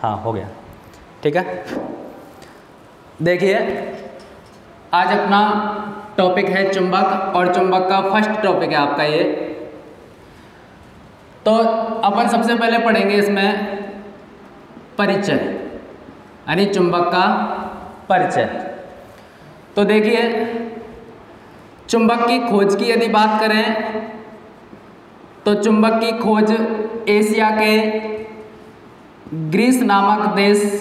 हाँ हो गया, ठीक है। देखिए आज अपना टॉपिक है चुंबक, और चुंबक का फर्स्ट टॉपिक है आपका ये। तो अपन सबसे पहले पढ़ेंगे इसमें परिचय, यानी चुंबक का परिचय। तो देखिए चुंबक की खोज की यदि बात करें तो चुंबक की खोज एशिया के ग्रीस नामक देश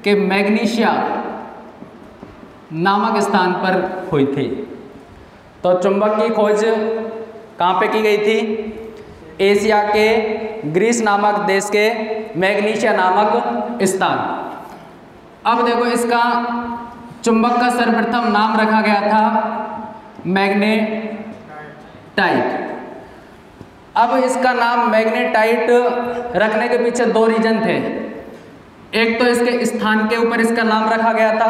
के मैग्नीशिया नामक स्थान पर हुई थी। तो चुंबक की खोज कहाँ पे की गई थी? एशिया के ग्रीस नामक देश के मैग्नीशिया नामक स्थान। अब देखो इसका चुंबक का सर्वप्रथम नाम रखा गया था मैग्नेटाइट। अब इसका नाम मैग्नेटाइट रखने के पीछे दो रीजन थे। एक तो इसके स्थान के ऊपर इसका नाम रखा गया था,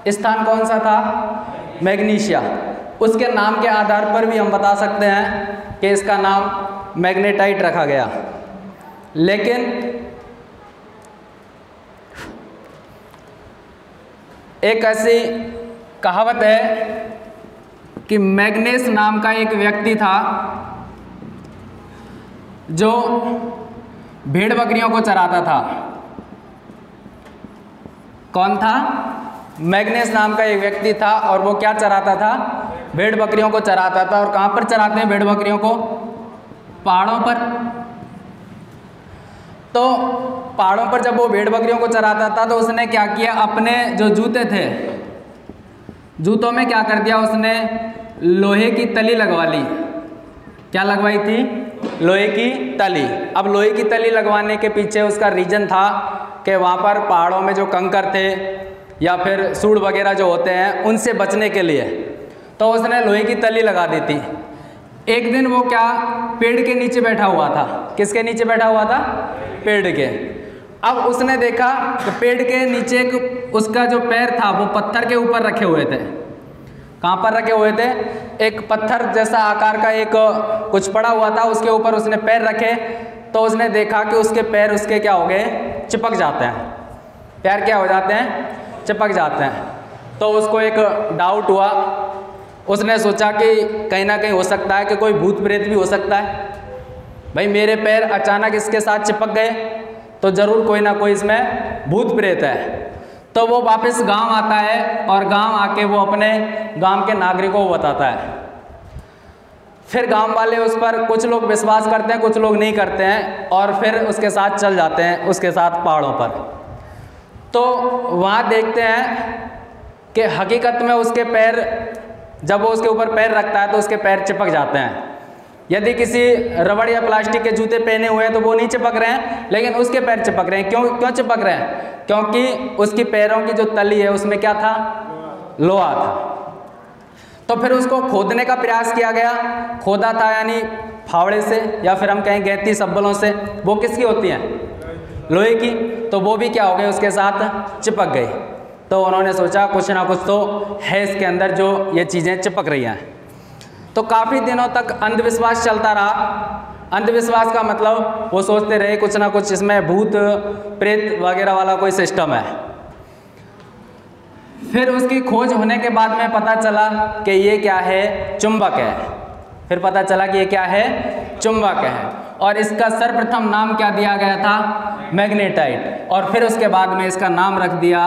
स्थान कौन सा था? मैग्नीशिया। उसके नाम के आधार पर भी हम बता सकते हैं कि इसका नाम मैग्नेटाइट रखा गया। लेकिन एक ऐसी कहावत है कि मैग्नेस नाम का एक व्यक्ति था जो भेड़ बकरियों को चराता था। कौन था? मैग्नेस नाम का एक व्यक्ति था, और वो क्या चराता था? भेड़ बकरियों को चराता था। और कहाँ पर चराते हैं भेड़ बकरियों को? पहाड़ों पर। तो पहाड़ों पर जब वो भेड़ बकरियों को चराता था तो उसने क्या किया, अपने जो जूते थे, जूतों में क्या कर दिया उसने? लोहे की तली लगवा ली। क्या लगवाई थी? लोहे की तली। अब लोहे की तली लगवाने के पीछे उसका रीजन था कि वहाँ पर पहाड़ों में जो कंकर थे या फिर सूढ़ वगैरह जो होते हैं उनसे बचने के लिए, तो उसने लोहे की तली लगा दी थी। एक दिन वो क्या, पेड़ के नीचे बैठा हुआ था। किसके नीचे बैठा हुआ था? पेड़ के। अब उसने देखा कि पेड़ के नीचे उसका जो पैर था वो पत्थर के ऊपर रखे हुए थे। कहाँ पर रखे हुए थे? एक पत्थर जैसा आकार का एक कुछ पड़ा हुआ था, उसके ऊपर उसने पैर रखे। तो उसने देखा कि उसके पैर उसके क्या हो गए? चिपक जाते हैं। पैर क्या हो जाते हैं? चिपक जाते हैं। तो उसको एक डाउट हुआ। उसने सोचा कि कहीं ना कहीं हो सकता है कि कोई भूत प्रेत भी हो सकता है। भाई मेरे पैर अचानक इसके साथ चिपक गए तो ज़रूर कोई ना कोई इसमें भूत प्रेत है। तो वो वापस गांव आता है और गांव आके वो अपने गांव के नागरिकों को बताता है। फिर गांव वाले उस पर, कुछ लोग विश्वास करते हैं, कुछ लोग नहीं करते हैं, और फिर उसके साथ चल जाते हैं, उसके साथ पहाड़ों पर। तो वहाँ देखते हैं कि हकीकत में उसके पैर, जब वो उसके ऊपर पैर रखता है तो उसके पैर चिपक जाते हैं। यदि किसी रबड़ या प्लास्टिक के जूते पहने हुए हैं तो वो नहीं चिपक रहे हैं, लेकिन उसके पैर चिपक रहे हैं। क्यों चिपक रहे हैं? क्योंकि उसकी पैरों की जो तली है उसमें क्या था? लोहा था। तो फिर उसको खोदने का प्रयास किया गया। खोदा था यानी फावड़े से, या फिर हम कहें गैती सब्बलों से। वो किसकी होती हैं? लोहे की। तो वो भी क्या हो गए? उसके साथ चिपक गई। तो उन्होंने सोचा कुछ ना कुछ तो है इसके अंदर जो ये चीज़ें चिपक रही हैं। तो काफ़ी दिनों तक अंधविश्वास चलता रहा। अंधविश्वास का मतलब वो सोचते रहे कुछ ना कुछ इसमें भूत प्रेत वगैरह वाला कोई सिस्टम है। फिर उसकी खोज होने के बाद में पता चला कि ये क्या है? चुंबक है। फिर पता चला कि ये क्या है? चुंबक है। और इसका सर्वप्रथम नाम क्या दिया गया था? मैग्नेटाइट। और फिर उसके बाद में इसका नाम रख दिया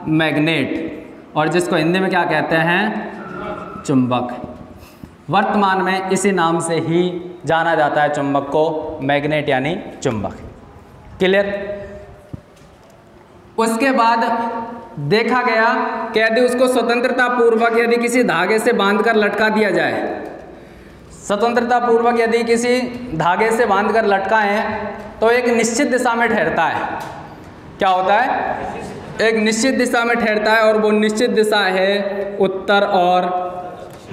मैग्नेट, और जिसको हिंदी में क्या कहते हैं? चुंबक। वर्तमान में इसी नाम से ही जाना जाता है चुंबक को, मैग्नेट यानी चुंबक। क्लियर? उसके बाद देखा गया कि यदि उसको स्वतंत्रता पूर्वक यदि किसी धागे से बांधकर लटका दिया जाए, स्वतंत्रता पूर्वक यदि किसी धागे से बांधकर लटकाएं तो एक निश्चित दिशा में ठहरता है। क्या होता है? एक निश्चित दिशा में ठहरता है, और वो निश्चित दिशा है उत्तर और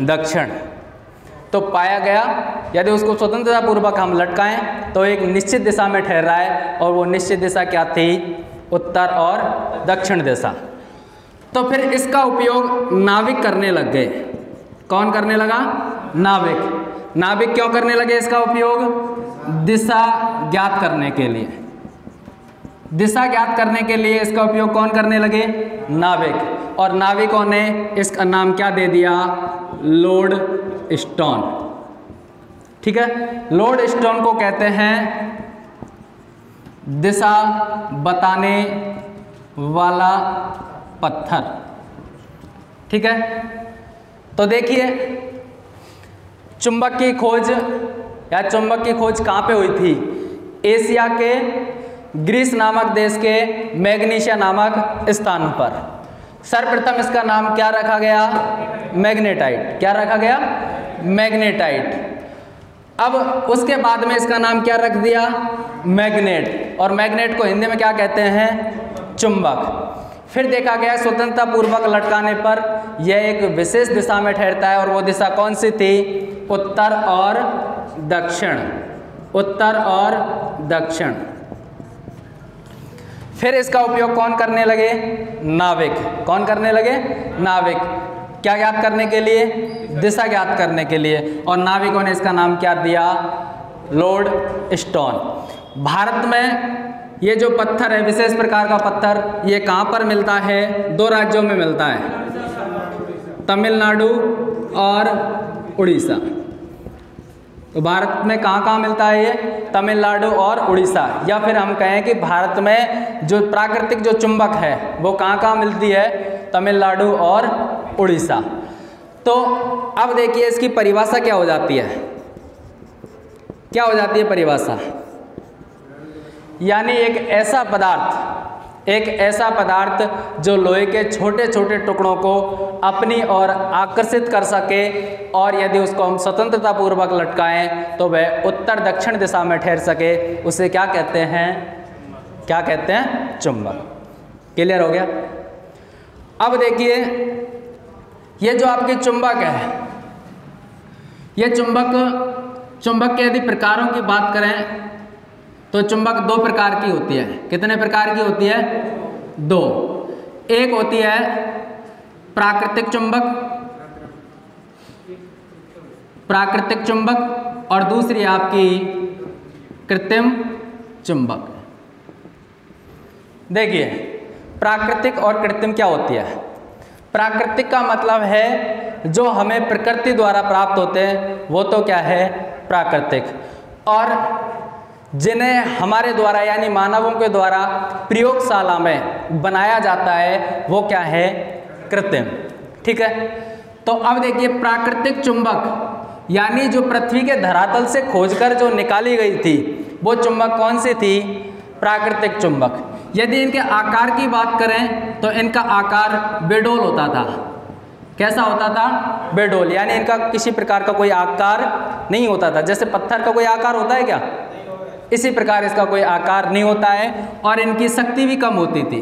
दक्षिण। तो पाया गया यदि उसको स्वतंत्रता पूर्वक हम लटकाएं तो एक निश्चित दिशा में ठहर रहा है, और वो निश्चित दिशा क्या थी? उत्तर और दक्षिण दिशा। तो फिर इसका उपयोग नाविक करने लग गए। कौन करने लगा? नाविक। नाविक क्यों करने लगे इसका उपयोग? दिशा ज्ञात करने के लिए। दिशा ज्ञात करने के लिए इसका उपयोग कौन करने लगे? नाविक। और नाविकों ने इसका नाम क्या दे दिया? Load stone. ठीक है, लोड स्टोन को कहते हैं दिशा बताने वाला पत्थर। ठीक है, तो देखिए चुंबक की खोज या चुंबक की खोज कहाँ पे हुई थी? एशिया के ग्रीस नामक देश के मैग्नीशिया नामक स्थान पर। सर्वप्रथम इसका नाम क्या रखा गया? मैग्नेटाइट। क्या रखा गया? मैग्नेटाइट। अब उसके बाद में इसका नाम क्या रख दिया? मैग्नेट। और मैग्नेट को हिंदी में क्या कहते हैं? चुंबक। फिर देखा गया स्वतंत्रता पूर्वक लटकाने पर यह एक विशेष दिशा में ठहरता है, और वो दिशा कौन सी थी? उत्तर और दक्षिण। उत्तर और दक्षिण। फिर इसका उपयोग कौन करने लगे? नाविक। कौन करने लगे? नाविक। क्या ज्ञात करने के लिए? दिशा ज्ञात करने के लिए। और नाविकों ने इसका नाम क्या दिया? Load stone. भारत में ये जो पत्थर है, विशेष प्रकार का पत्थर, ये कहाँ पर मिलता है? 2 राज्यों में मिलता है, तमिलनाडु और उड़ीसा। तो भारत में कहाँ कहाँ मिलता है ये? तमिलनाडु और उड़ीसा। या फिर हम कहें कि भारत में जो प्राकृतिक जो चुंबक है वो कहाँ कहाँ मिलती है? तमिलनाडु और उड़ीसा। तो अब देखिए इसकी परिभाषा क्या हो जाती है? क्या हो जाती है परिभाषा? यानी एक ऐसा पदार्थ जो लोहे के छोटे छोटे टुकड़ों को अपनी ओर आकर्षित कर सके, और यदि उसको हम स्वतंत्रता पूर्वक लटकाएं तो वह उत्तर दक्षिण दिशा में ठहर सके, उसे क्या कहते हैं? क्या कहते हैं? चुंबक। क्लियर हो गया? अब देखिए ये जो आपके चुंबक है, ये चुंबक के यदि प्रकारों की बात करें तो चुंबक 2 प्रकार की होती है। कितने प्रकार की होती है? 2। एक होती है प्राकृतिक चुंबक, और दूसरी आपकी कृत्रिम चुंबक। देखिए प्राकृतिक और कृत्रिम क्या होती है? प्राकृतिक का मतलब है जो हमें प्रकृति द्वारा प्राप्त होते हैं, वो तो क्या है? प्राकृतिक। और जिन्हें हमारे द्वारा यानी मानवों के द्वारा प्रयोगशाला में बनाया जाता है वो क्या है? कृत्रिम। ठीक है, तो अब देखिए प्राकृतिक चुंबक यानी जो पृथ्वी के धरातल से खोजकर जो निकाली गई थी वो चुंबक कौन सी थी? प्राकृतिक चुंबक। यदि इनके आकार की बात करें तो इनका आकार बेडोल होता था। कैसा होता था? बेडोल। यानी इनका किसी प्रकार का कोई आकार नहीं होता था। जैसे पत्थर का कोई आकार होता है क्या? इसी प्रकार इसका कोई आकार नहीं होता है। और इनकी शक्ति भी कम होती थी।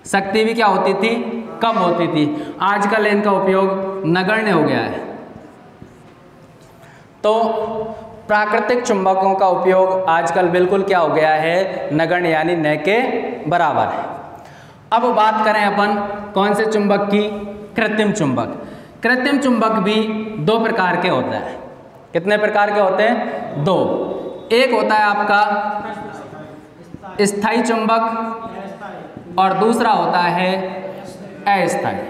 शक्ति भी क्या होती थी? कम होती थी। आजकल इनका उपयोग नगण्य हो गया है। तो प्राकृतिक चुंबकों का उपयोग आजकल बिल्कुल क्या हो गया है? नगण्य यानी न के बराबर है। अब बात करें अपन कौन से चुंबक की? कृत्रिम चुंबक। कृत्रिम चुंबक भी 2 प्रकार के होते हैं। कितने प्रकार के होते हैं? 2। एक होता है आपका स्थायी चुंबक और दूसरा होता है अस्थायी।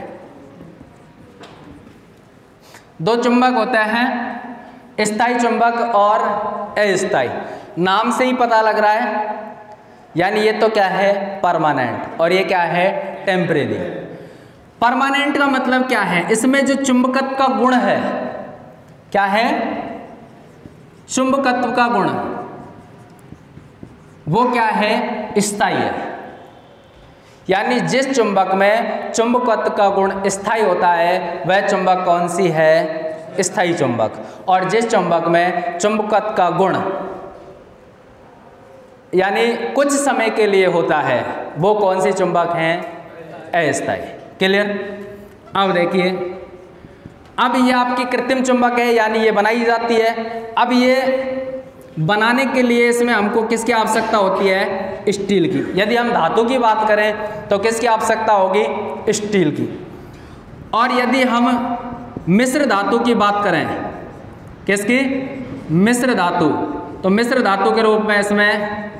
2 चुंबक होते हैं, स्थायी चुंबक और अस्थायी। नाम से ही पता लग रहा है, यानी ये तो क्या है? परमानेंट, और ये क्या है? टेम्परेरी। परमानेंट का मतलब क्या है? इसमें जो चुंबकत्व का गुण है, क्या है? चुंबकत्व का गुण वो क्या है? स्थायी है। यानी जिस चुंबक में चुंबकत्व का गुण स्थायी होता है वह चुंबक कौन सी है? स्थायी चुंबक। और जिस चुंबक में चुंबकत्व का गुण यानी कुछ समय के लिए होता है वो कौन सी चुंबक हैं? अस्थायी। क्लियर? अब देखिए, अब ये आपकी कृत्रिम चुंबक है, यानी ये बनाई जाती है। अब ये बनाने के लिए इसमें हमको किसकी आवश्यकता होती है? स्टील की। यदि हम धातु की बात करें तो किसकी आवश्यकता होगी? स्टील की। और यदि हम मिश्र धातु की बात करें, किसकी? मिश्र धातु। तो मिश्र धातु के रूप में इसमें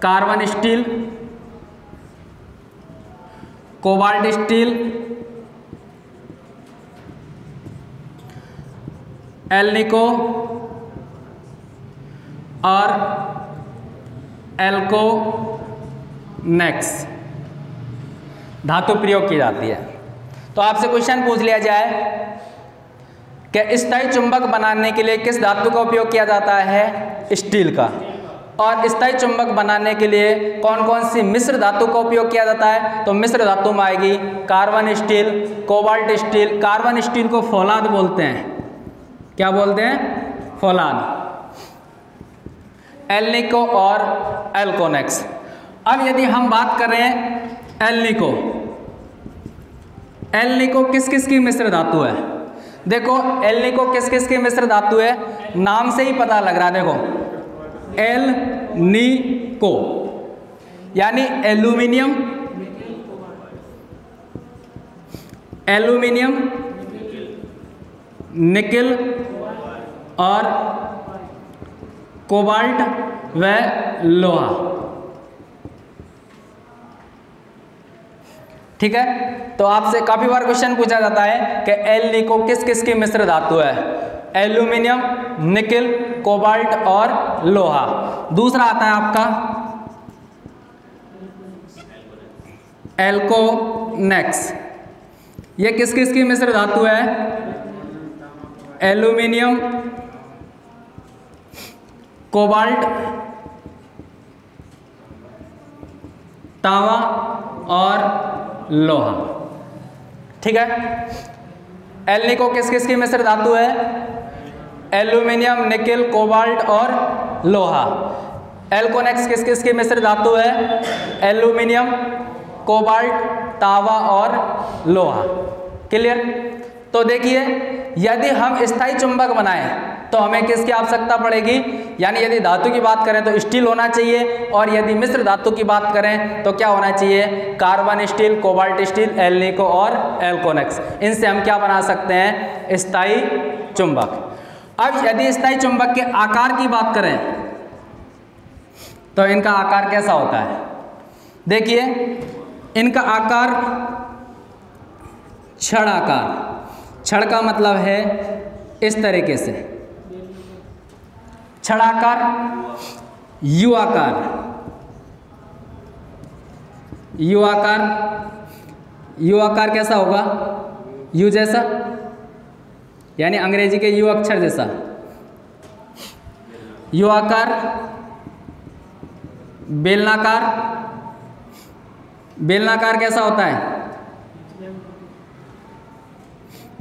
carbon steel, cobalt steel, alnico और एल्कोनेक्स धातु प्रयोग की जाती है। तो आपसे क्वेश्चन पूछ लिया जाए कि स्थायी चुंबक बनाने के लिए किस धातु का उपयोग किया जाता है? स्टील का। और स्थायी चुंबक बनाने के लिए कौन कौन सी मिश्र धातु का उपयोग किया जाता है? तो मिश्र धातु में आएगी carbon steel, cobalt steel. Carbon steel को फौलाद बोलते हैं। क्या बोलते हैं? फौलाद। एल्निको और एल्कोनेक्स। अब यदि हम बात करें एल्निको, एल्निको किस किस की मिश्र धातु है? देखो एल्निको किस किस की मिश्र धातु है, नाम से ही पता लग रहा है। देखो एल्निको यानी एल्यूमिनियम, एल्यूमिनियम, निकेल और कोबाल्ट व लोहा। ठीक है, तो आपसे काफी बार क्वेश्चन पूछा जाता है कि एल्निको किस किस की मिश्र धातु है? एल्यूमिनियम, निकेल, कोबाल्ट और लोहा। दूसरा आता है आपका एल्कोनेक्स। ये किस किस की मिश्र धातु है? एल्यूमिनियम, कोबाल्ट, तांबा और लोहा। ठीक है, एल्निको किस किस की मिश्र धातु है? एल्यूमिनियम, निकेल, कोबाल्ट और लोहा। एल्कोनेक्स किस किस की मिश्र धातु है? एल्यूमिनियम, कोबाल्ट, तांबा और लोहा। क्लियर? तो देखिए यदि हम स्थायी चुंबक बनाएं तो हमें किसकी आवश्यकता पड़ेगी? यानी यदि धातु की बात करें तो स्टील होना चाहिए, और यदि मिश्र धातु की बात करें तो क्या होना चाहिए? Carbon steel, cobalt steel, alnico और एल्कोनेक्स। इनसे हम क्या बना सकते हैं? स्थायी चुंबक। अब यदि स्थायी चुंबक के आकार की बात करें तो इनका आकार कैसा होता है? देखिए इनका आकार छड़ आकार। छड़ का मतलब है इस तरीके से, छड़ आकार, यू आकार, यू आकार। यू आकार कैसा होगा? यू जैसा, यानी अंग्रेजी के यू अक्षर जैसा। यू आकार, बेलनाकार। बेलनाकार कैसा होता है?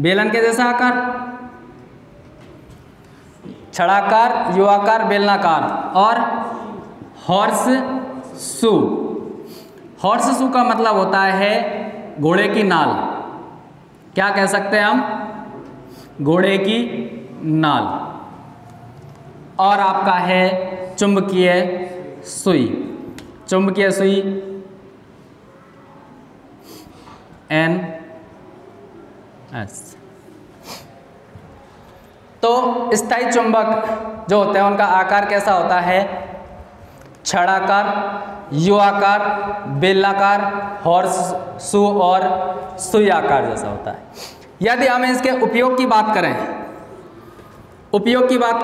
बेलन के जैसा आकार। छड़ाकार, युवाकार, बेलनाकार। और हॉर्स शू। हॉर्स शू का मतलब होता है घोड़े की नाल। क्या कह सकते हैं हम? घोड़े की नाल। और आपका है चुंबकीय सुई। चुंबकीय सुई NS। तो स्थायी चुंबक जो होते हैं उनका आकार कैसा होता है? छड़ाकार, यू आकार, बेलाकार, हॉर्स शू और सुई आकार जैसा होता है। यदि हम इसके उपयोग की बात करें, उपयोग की बात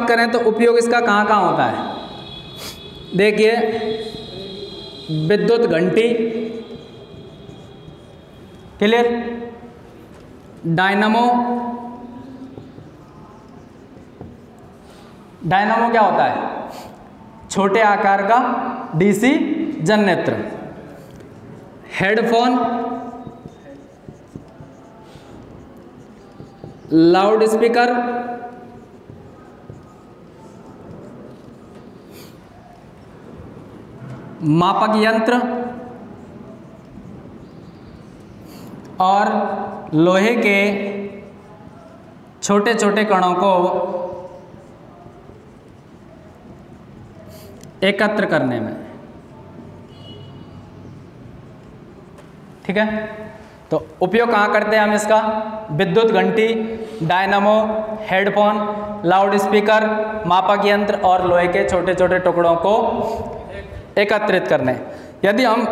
करें तो उपयोग इसका कहाँ कहाँ होता है? देखिए विद्युत घंटी, क्लियर, डायनामो। डायनामो क्या होता है? छोटे आकार का DC generator. Headphone, loud speaker, मापक यंत्र और लोहे के छोटे छोटे कणों को एकत्र करने में। ठीक है, तो उपयोग कहाँ करते हैं हम इसका? विद्युत घंटी, डायनामो, हेडफोन, लाउड स्पीकर, मापक यंत्र और लोहे के छोटे छोटे टुकड़ों को एकत्रित करने। यदि हम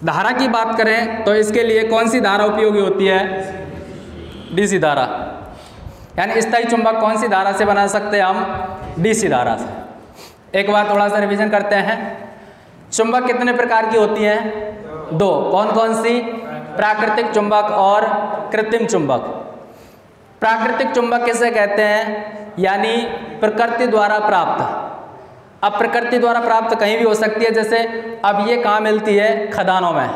धारा की बात करें तो इसके लिए कौन सी धारा उपयोगी होती है? डीसी धारा। यानी स्थायी चुंबक कौन सी धारा से बना सकते हैं हम? डीसी धारा से। एक बार थोड़ा सा रिवीजन करते हैं। चुंबक कितने प्रकार की होती हैं? 2। कौन कौन सी? प्राकृतिक चुंबक और कृत्रिम चुंबक। प्राकृतिक चुंबक किसे कहते हैं? यानी प्रकृति द्वारा प्राप्त। अब प्रकृति द्वारा प्राप्त कहीं भी हो सकती है, जैसे अब ये कहाँ मिलती है? खदानों में।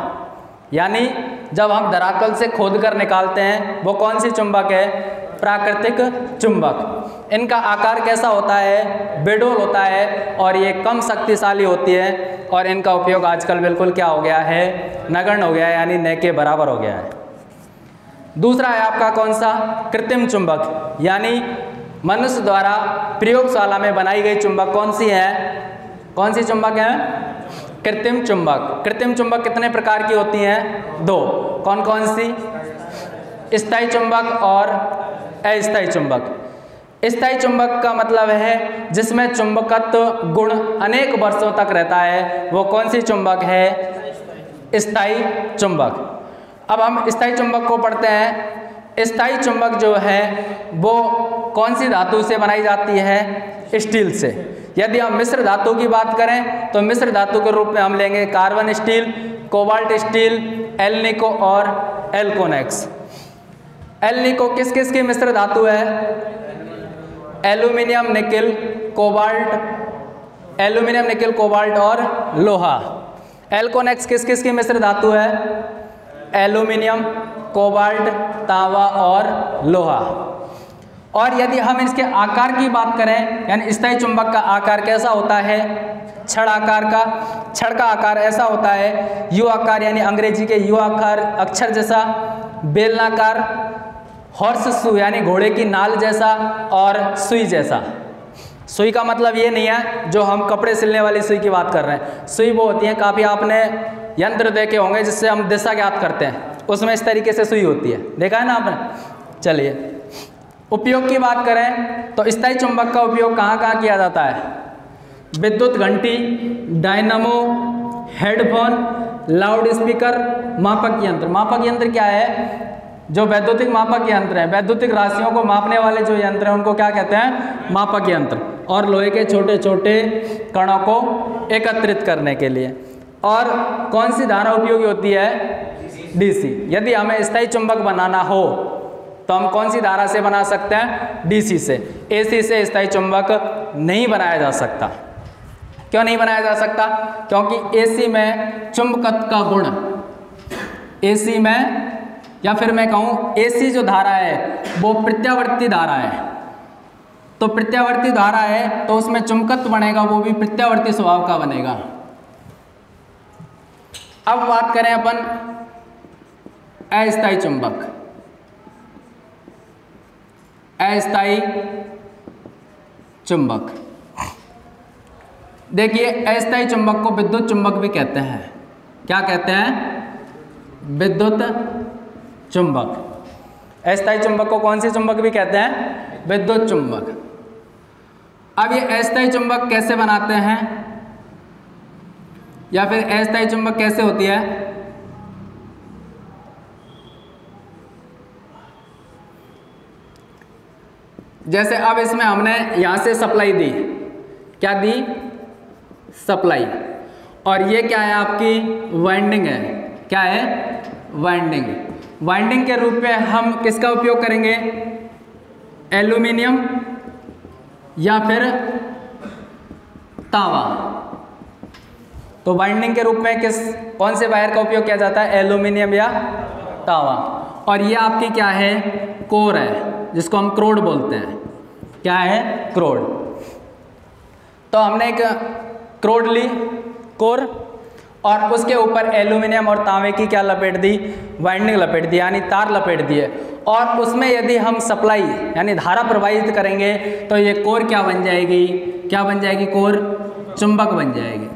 यानी जब हम धरातल से खोद कर निकालते हैं, वो कौन सी चुंबक है? प्राकृतिक चुंबक। इनका आकार कैसा होता है? बेडोल होता है और ये कम शक्तिशाली होती है और इनका उपयोग आजकल बिल्कुल क्या हो गया है? नगण्य हो गया है, यानी न के बराबर हो गया है। दूसरा है आपका कौन सा? कृत्रिम चुंबक। यानी मनुष्य द्वारा प्रयोगशाला में बनाई गई चुंबक कौन सी है? कौन सी चुंबक है? कृत्रिम चुंबक। कृत्रिम चुंबक कितने प्रकार की होती हैं? 2। कौन कौन सी? स्थायी चुंबक और अस्थायी चुंबक। स्थायी चुंबक का मतलब है जिसमें चुंबकत्व गुण अनेक वर्षों तक रहता है, वो कौन सी चुंबक है? स्थायी चुंबक। अब हम स्थायी चुंबक को पढ़ते हैं। स्थायी चुंबक जो है वो कौन सी धातु से बनाई जाती है? स्टील से। यदि हम मिश्र धातु की बात करें तो मिश्र धातु के रूप में हम लेंगे carbon steel, cobalt steel, alnico और एल्कोनेक्स। एल्निको किस किस की मिश्र धातु है? Aluminium, nickel, cobalt, aluminium, nickel, cobalt और लोहा। एल्कोनेक्स किस किस की मिश्र धातु है? एल्यूमिनियम, कोबाल्ट, तांबा और लोहा। और यदि हम इसके आकार की बात करें, यानी स्थायी चुंबक का आकार कैसा होता है? छड़ आकार का। छड़ का आकार ऐसा होता है यू आकार, यानी अंग्रेजी के यू आकार अक्षर जैसा, बेलनाकार, हॉर्स शू यानी घोड़े की नाल जैसा और सुई जैसा। सुई का मतलब ये नहीं है जो हम कपड़े सिलने वाली सुई की बात कर रहे हैं। सुई वो होती है, काफ़ी आपने यंत्र देखे होंगे जिससे हम दिशा ज्ञात करते हैं, उसमें इस तरीके से सुई होती है, देखा है ना आपने? चलिए उपयोग की बात करें तो स्थायी चुंबक का उपयोग कहाँ कहाँ किया जाता है? विद्युत घंटी, डायनामो, हेडफोन, लाउड स्पीकर, मापक यंत्र। मापक यंत्र क्या है? जो वैद्युतिक मापक यंत्र हैं, वैद्युतिक राशियों को मापने वाले जो यंत्र हैं उनको क्या कहते हैं? मापक यंत्र। और लोहे के छोटे छोटे कणों को एकत्रित करने के लिए। और कौन सी धारा उपयोगी होती है? डीसी। यदि हमें स्थायी चुंबक बनाना हो तो हम कौन सी धारा से बना सकते हैं? डीसी से। एसी से स्थायी चुंबक नहीं बनाया जा सकता। क्यों नहीं बनाया जा सकता? क्योंकि एसी में चुंबकत्व का गुण, एसी में, या फिर मैं कहूँ एसी जो धारा है वो प्रत्यावर्ती धारा है। तो प्रत्यावर्ती धारा है तो उसमें चुंबकत्व बनेगा, वो भी प्रत्यावर्ती स्वभाव का बनेगा। अब बात करें अपन अस्थायी चुंबक। अस्थायी चुंबक, देखिए अस्थायी चुंबक को विद्युत चुंबक भी कहते हैं। क्या कहते हैं? विद्युत चुंबक। अस्थायी चुंबक को कौन सी चुंबक भी कहते हैं? विद्युत चुंबक। अब ये अस्थायी चुंबक कैसे बनाते हैं, या फिर अस्थायी चुंबक कैसे होती है? जैसे अब इसमें हमने यहां से सप्लाई दी, क्या दी? सप्लाई। और ये क्या है? आपकी वाइंडिंग है। क्या है? वाइंडिंग। वाइंडिंग के रूप में हम किसका उपयोग करेंगे? एल्यूमिनियम या फिर तांबा। तो वाइंडिंग के रूप में कौन से वायर का उपयोग किया जाता है? एल्यूमिनियम या तांबा। और ये आपकी क्या है? कोर है, जिसको हम क्रोड बोलते हैं। क्या है? क्रोड। तो हमने एक क्रोड ली, कोर, और उसके ऊपर एल्यूमिनियम और तांबे की क्या लपेट दी? वाइंडिंग लपेट दी, यानी तार लपेट दिए। और उसमें यदि हम सप्लाई यानी धारा प्रवाहित करेंगे तो ये कोर क्या बन जाएगी? क्या बन जाएगी? कोर चुंबक बन जाएगी।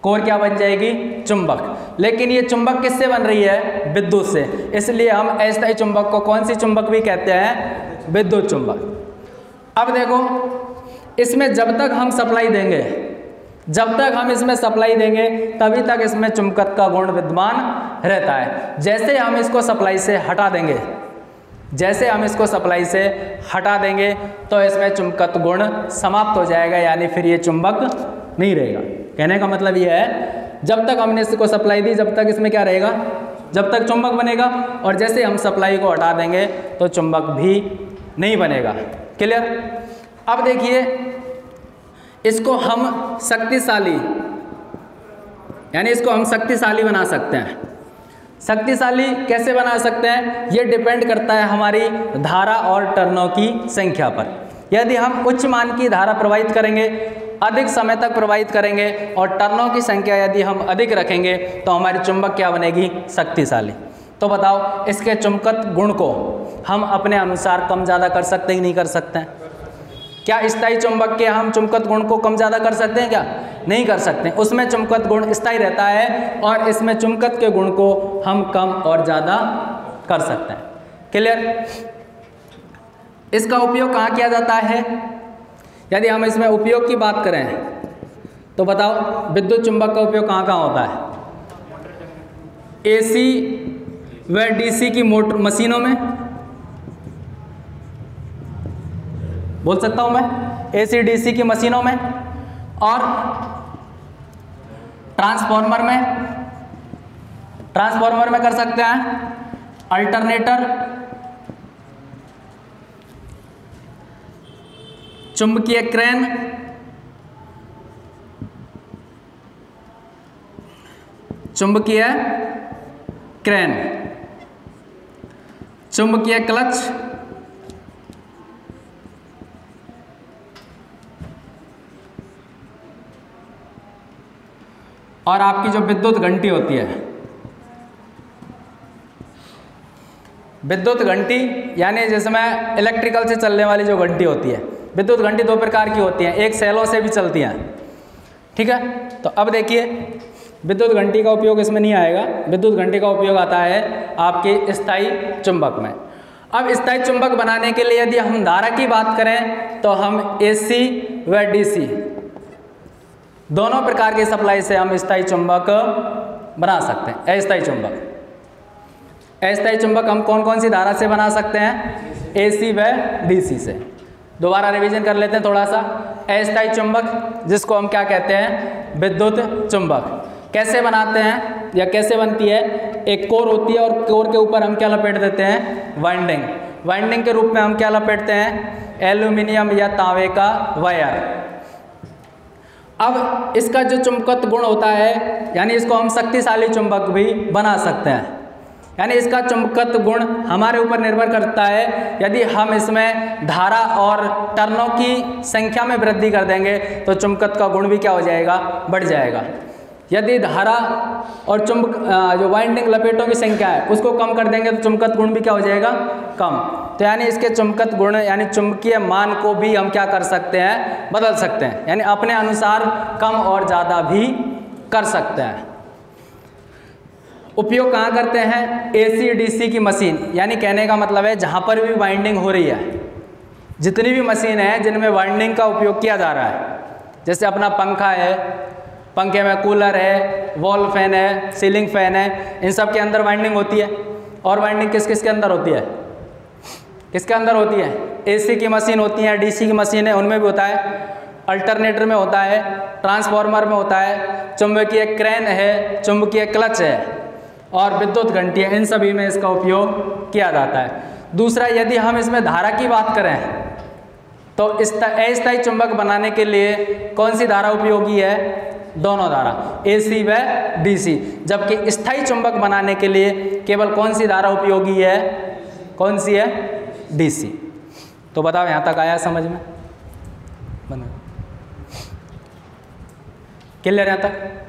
कोर क्या बन जाएगी? चुंबक। लेकिन ये चुंबक किससे बन रही है? विद्युत से। इसलिए हम अस्थायी चुंबक को कौन सी चुंबक भी कहते हैं? विद्युत चुंबक। अब देखो, इसमें जब तक हम सप्लाई देंगे, जब तक हम इसमें सप्लाई देंगे तभी तक इसमें चुंबकत्व का गुण विद्यमान रहता है। जैसे हम इसको सप्लाई से हटा देंगे, जैसे हम इसको सप्लाई से हटा देंगे तो इसमें चुंबकत्व गुण समाप्त हो जाएगा, यानी फिर ये चुंबक नहीं रहेगा। कहने का मतलब ये है, जब तक हमने इसको सप्लाई दी जब तक इसमें क्या रहेगा? जब तक चुंबक बनेगा, और जैसे हम सप्लाई को हटा देंगे तो चुंबक भी नहीं बनेगा। क्लियर? अब देखिए, इसको हम शक्तिशाली, यानी इसको हम शक्तिशाली बना सकते हैं। शक्तिशाली कैसे बना सकते हैं? ये डिपेंड करता है हमारी धारा और टर्नों की संख्या पर। यदि हम उच्च मान की धारा प्रवाहित करेंगे, अधिक समय तक प्रवाहित करेंगे, और टर्नों की संख्या यदि हम अधिक रखेंगे तो हमारी चुंबक क्या बनेगी? शक्तिशाली। तो बताओ, इसके चुंबकत्व गुण को हम अपने अनुसार कम ज़्यादा कर सकते हैं कि नहीं कर सकते हैं? क्या स्थायी चुंबक के हम चुंबकत्व गुण को कम ज़्यादा कर सकते हैं? क्या नहीं कर सकते। उसमें चुंबकत्व गुण स्थायी रहता है और इसमें चुंबकत्व के गुण को हम कम और ज़्यादा कर सकते हैं। क्लियर? इसका उपयोग कहाँ किया जाता है? यदि हम इसमें उपयोग की बात करें तो बताओ, विद्युत चुंबक का उपयोग कहाँ कहाँ होता है? AC व DC की मोटर मशीनों में, बोल सकता हूँ मैं, AC DC की मशीनों में, और ट्रांसफॉर्मर में कर सकते हैं, अल्टरनेटर, चुंबकीय क्रेन, चुंबकीय क्लच, और आपकी जो विद्युत घंटी होती है, विद्युत घंटी यानी जिसमें इलेक्ट्रिकल से चलने वाली जो घंटी होती है। विद्युत घंटी दो प्रकार की होती हैं, एक सेलों से भी चलती हैं। ठीक है, तो अब देखिए, विद्युत घंटी का उपयोग इसमें नहीं आएगा। विद्युत घंटी का उपयोग आता है आपके स्थायी चुंबक में। अब स्थायी चुंबक बनाने के लिए यदि हम धारा की बात करें तो हम AC व DC दोनों प्रकार की सप्लाई से हम स्थायी चुंबक बना सकते हैं। अस्थायी चुंबक हम कौन कौन सी धारा से बना सकते हैं? AC व DC से। दोबारा रिवीजन कर लेते हैं थोड़ा सा। अस्थायी चुंबक जिसको हम क्या कहते हैं? विद्युत चुंबक। कैसे बनाते हैं या कैसे बनती है? एक कोर होती है और कोर के ऊपर हम क्या लपेट देते हैं? वाइंडिंग। वाइंडिंग के रूप में हम क्या लपेटते हैं? एल्यूमिनियम या तांबे का वायर। अब इसका जो चुंबकत्व गुण होता है, यानी इसको हम शक्तिशाली चुंबक भी बना सकते हैं। यानी इसका चुंबकत्व गुण हमारे ऊपर निर्भर करता है। यदि हम इसमें धारा और टर्नों की संख्या में वृद्धि कर देंगे तो चुंबकत्व का गुण भी क्या हो जाएगा? बढ़ जाएगा। यदि धारा और जो वाइंडिंग लपेटों की संख्या है उसको कम कर देंगे तो चुंबकत्व गुण भी क्या हो जाएगा? कम। तो यानी इसके चुंबकत्व गुण यानी चुंबकीय मान को भी हम क्या कर सकते हैं? बदल सकते हैं, यानी अपने अनुसार कम और ज़्यादा भी कर सकते हैं। उपयोग कहाँ करते हैं? AC DC की मशीन, यानी कहने का मतलब है जहाँ पर भी वाइंडिंग हो रही है, जितनी भी मशीन है जिनमें वाइंडिंग का उपयोग किया जा रहा है, जैसे अपना पंखा है, पंखे में कूलर है, वॉल फैन है, सीलिंग फैन है, इन सब के अंदर वाइंडिंग होती है। और वाइंडिंग किस किस के अंदर होती है? किसके अंदर होती है? AC की मशीन होती है, DC की मशीन है, उनमें भी होता है, अल्टरनेटर में होता है, ट्रांसफार्मर में होता है, चुंबकीय क्रेन है, चुंबकीय क्लच है, और विद्युत घंटी है। इन सभी में इसका उपयोग किया जाता है। दूसरा, यदि हम इसमें धारा की बात करें तो अस्थायी चुंबक बनाने के लिए कौन सी धारा उपयोगी है? दोनों धारा, AC व DC। जबकि स्थायी चुंबक बनाने के लिए केवल कौन सी धारा उपयोगी है? कौन सी है? DC। तो बताओ, यहाँ तक आया समझ में? क्लियर यहाँ तक?